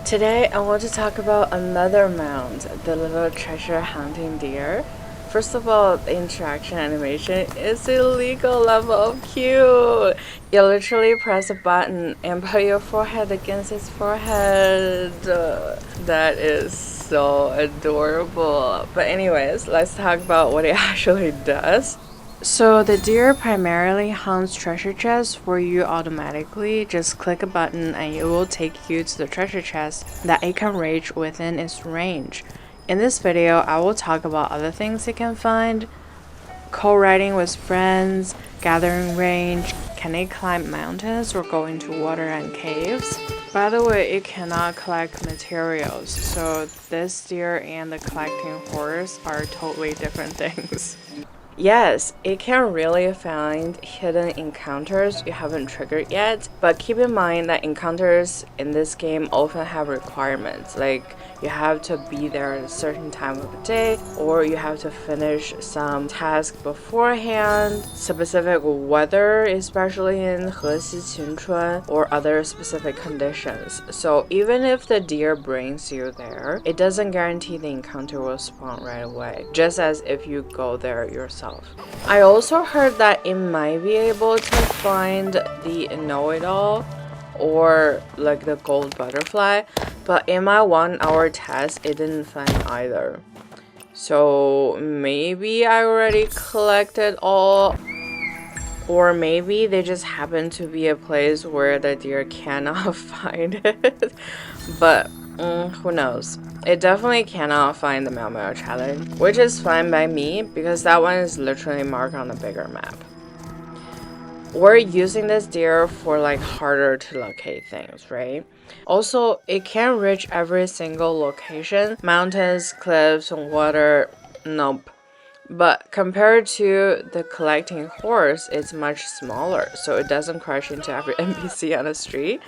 Today I want to talk about another mount, the little treasure hunting deer. First of all, the interaction animation is illegal level of cute. You literally press a button and put your forehead against its forehead. That is so adorable. But anyways, let's talk about what it actually does. So the deer primarily hunts treasure chests for you automatically. Just click a button and it will take you to the treasure chest that it can reach within its range. In this video, I will talk about other things it can find: co-riding with friends, gathering range, can it climb mountains or go into water and caves. By the way, it cannot collect materials, so this deer and the collecting horse are totally different things. Yes, it can really find hidden encounters you haven't triggered yet, but keep in mind that encounters in this game often have requirements, like you have to be there at a certain time of the day, or you have to finish some task beforehand, specific weather, especially in 河西晴春, or other specific conditions. So even if the deer brings you there, it doesn't guarantee the encounter will spawn right away, just as if you go there yourself. I also heard that it might be able to find the know-it-all or like the gold butterfly, but in my 1-hour test it didn't find either. So maybe I already collected all, or maybe they just happen to be a place where the deer cannot find it. But who knows. It definitely cannot find the Meow Meow challenge, which is fine by me because that one is literally marked on the bigger map. We're using this deer for like harder to locate things, right? Also, it can reach every single location: mountains, cliffs, water. Nope. But compared to the collecting horse, it's much smaller, so it doesn't crash into every NPC on the street.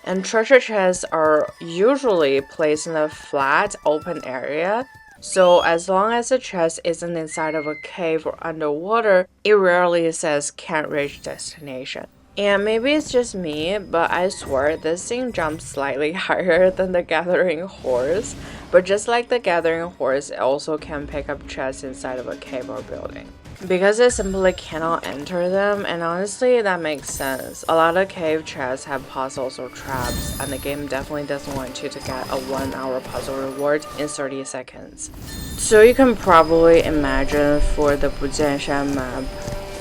And treasure chests are usually placed in a flat, open area. So as long as the chest isn't inside of a cave or underwater, it rarely says can't reach destination. And maybe it's just me, but I swear this thing jumps slightly higher than the gathering horse. But just like the gathering horse, it also can pick up chests inside of a cave or building, because it simply cannot enter them. And honestly, that makes sense. A lot of cave chests have puzzles or traps, and the game definitely doesn't want you to get a 1-hour puzzle reward in 30 seconds. So you can probably imagine for the Bujianshan map,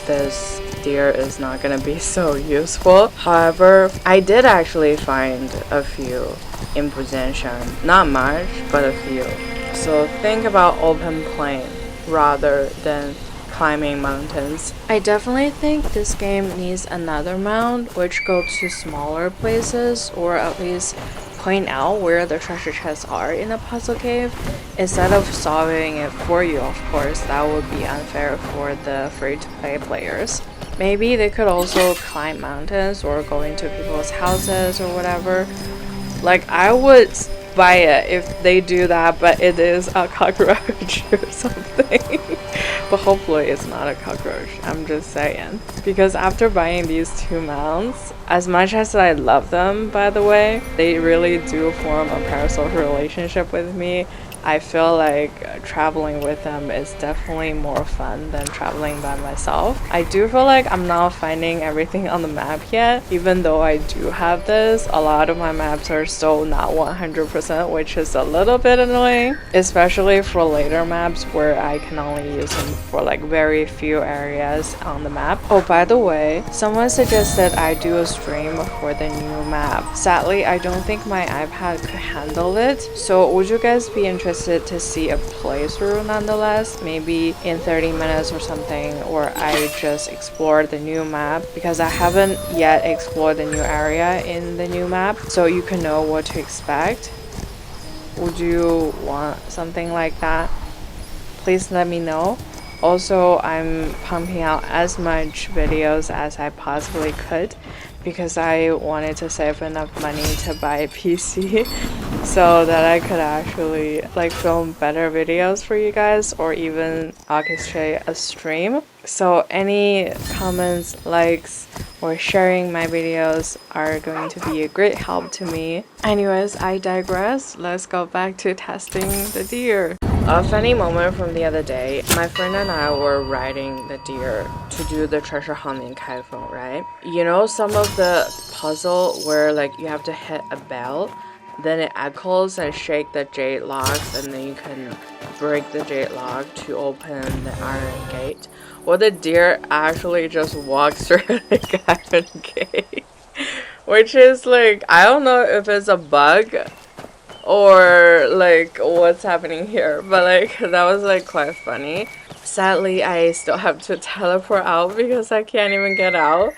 this deer is not gonna be so useful. However, I did actually find a few in Bujianshan. Not much, but a few. So think about open plain rather than climbing mountains. I definitely think this game needs another mount which go to smaller places, or at least point out where the treasure chests are in a puzzle cave instead of solving it for you. Of course, that would be unfair for the free-to-play players. Maybe they could also climb mountains or go into people's houses or whatever. Like, I would buy it if they do that, but it is a cockroach or something. But hopefully it's not a cockroach, I'm just saying. Because after buying these two mounts, as much as I love them, by the way, they really do form a parasocial relationship with me. I feel like traveling with them is definitely more fun than traveling by myself. I do feel like I'm not finding everything on the map yet. Even though I do have this, a lot of my maps are still not 100%, which is a little bit annoying, especially for later maps where I can only use them for like very few areas on the map. Oh, by the way, someone suggested I do a stream for the new map. Sadly, I don't think my iPad could handle it. So would you guys be interested to see a playthrough nonetheless, maybe in 30 minutes or something, or I just explore the new map, because I haven't yet explored the new area in the new map, so you can know what to expect? Would you want something like that? Please let me know. Also, I'm pumping out as much videos as I possibly could because I wanted to save enough money to buy a PC so that I could actually like film better videos for you guys, or even orchestrate a stream. So any comments, likes, or sharing my videos are going to be a great help to me. Anyways, I digress. Let's go back to testing the deer. A funny moment from the other day, my friend and I were riding the deer to do the treasure hunting kaifeng, right? You know, some of the puzzle where like you have to hit a bell, then it echoes and shake the jade locks, and then you can break the jade lock to open the iron gate. Well, the deer actually just walks through the iron gate, which is like, I don't know if it's a bug or like what's happening here, but like that was like quite funny. Sadly, I still have to teleport out because I can't even get out.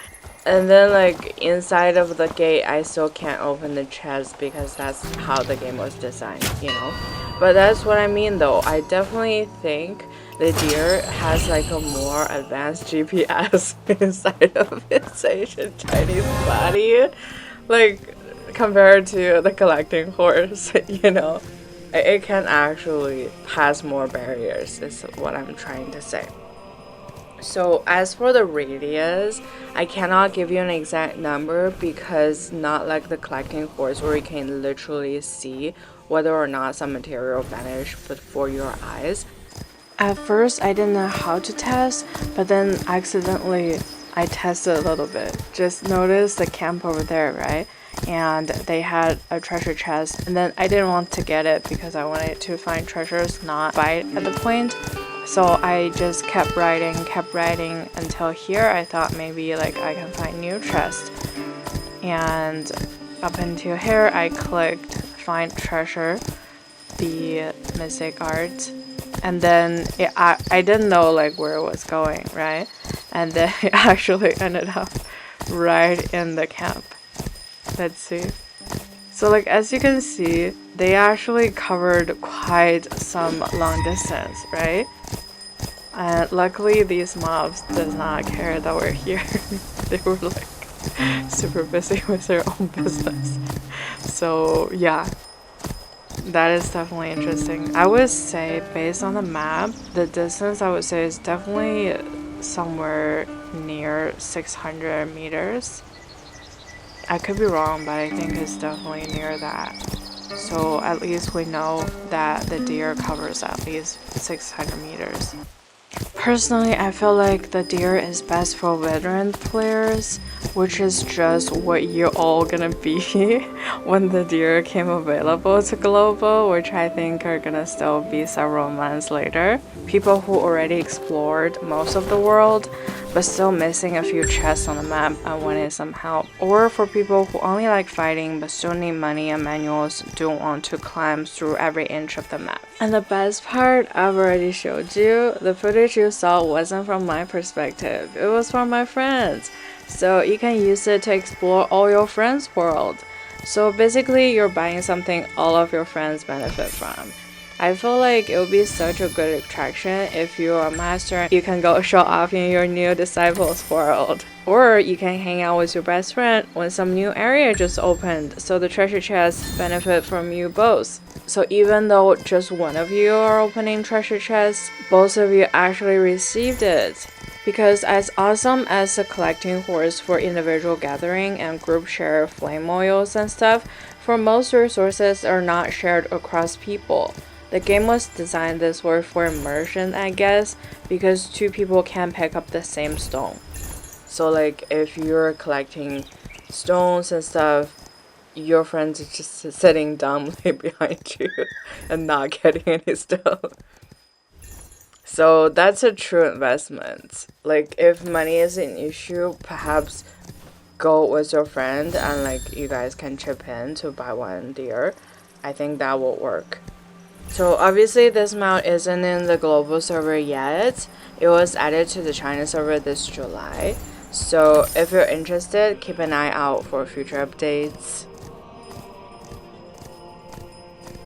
And then like inside of the gate, I still can't open the chest because that's how the game was designed, you know. But that's what I mean though. I definitely think the deer has like a more advanced GPS inside of its Asian Chinese body. Like compared to the collecting horse, you know, it can actually pass more barriers, is what I'm trying to say. So as for the radius, I cannot give you an exact number because not like the collecting horse where you can literally see whether or not some material vanished before your eyes. At first, I didn't know how to test, but then accidentally I tested a little bit. Just notice the camp over there, right? And they had a treasure chest, and then I didn't want to get it because I wanted to find treasures, not bite at the point. So I just kept riding until here. I thought maybe like I can find new chest, and up until here I clicked find treasure, the mystic art, and then I didn't know like where it was going, right? And then it actually ended up right in the camp. Let's see. So like as you can see, they actually covered quite some long distance, right? And luckily these mobs does not care that we're here. They were like super busy with their own business. So yeah, that is definitely interesting. I would say based on the map, the distance I would say is definitely somewhere near 600 meters. I could be wrong, but I think it's definitely near that. So at least we know that the deer covers at least 600 meters. Personally, I feel like the deer is best for veteran players, which is just what you're all gonna be when the deer came available to global, which I think are gonna still be several months later. People who already explored most of the world but still missing a few chests on the map and wanted some help, or for people who only like fighting but still need money and manuals, don't want to climb through every inch of the map. And the best part, I've already showed you, the footage you saw wasn't from my perspective, it was from my friends. So you can use it to explore all your friends' world. So basically you're buying something all of your friends benefit from. I feel like it would be such a good attraction if you're a master. You can go show off in your new disciples world. Or you can hang out with your best friend when some new area just opened, so the treasure chests benefit from you both. So even though just one of you are opening treasure chests, both of you actually received it. Because as awesome as a collecting horse for individual gathering and group share flame oils and stuff, for most resources are not shared across people. The game was designed this way for immersion, I guess, because two people can pick up the same stone. So like if you're collecting stones and stuff, your friends are just sitting dumbly behind you and not getting any stone. So that's a true investment. Like if money is an issue, perhaps go with your friend and like you guys can chip in to buy one deer. I think that will work. So obviously this mount isn't in the global server yet. It was added to the China server this July. So if you're interested, keep an eye out for future updates.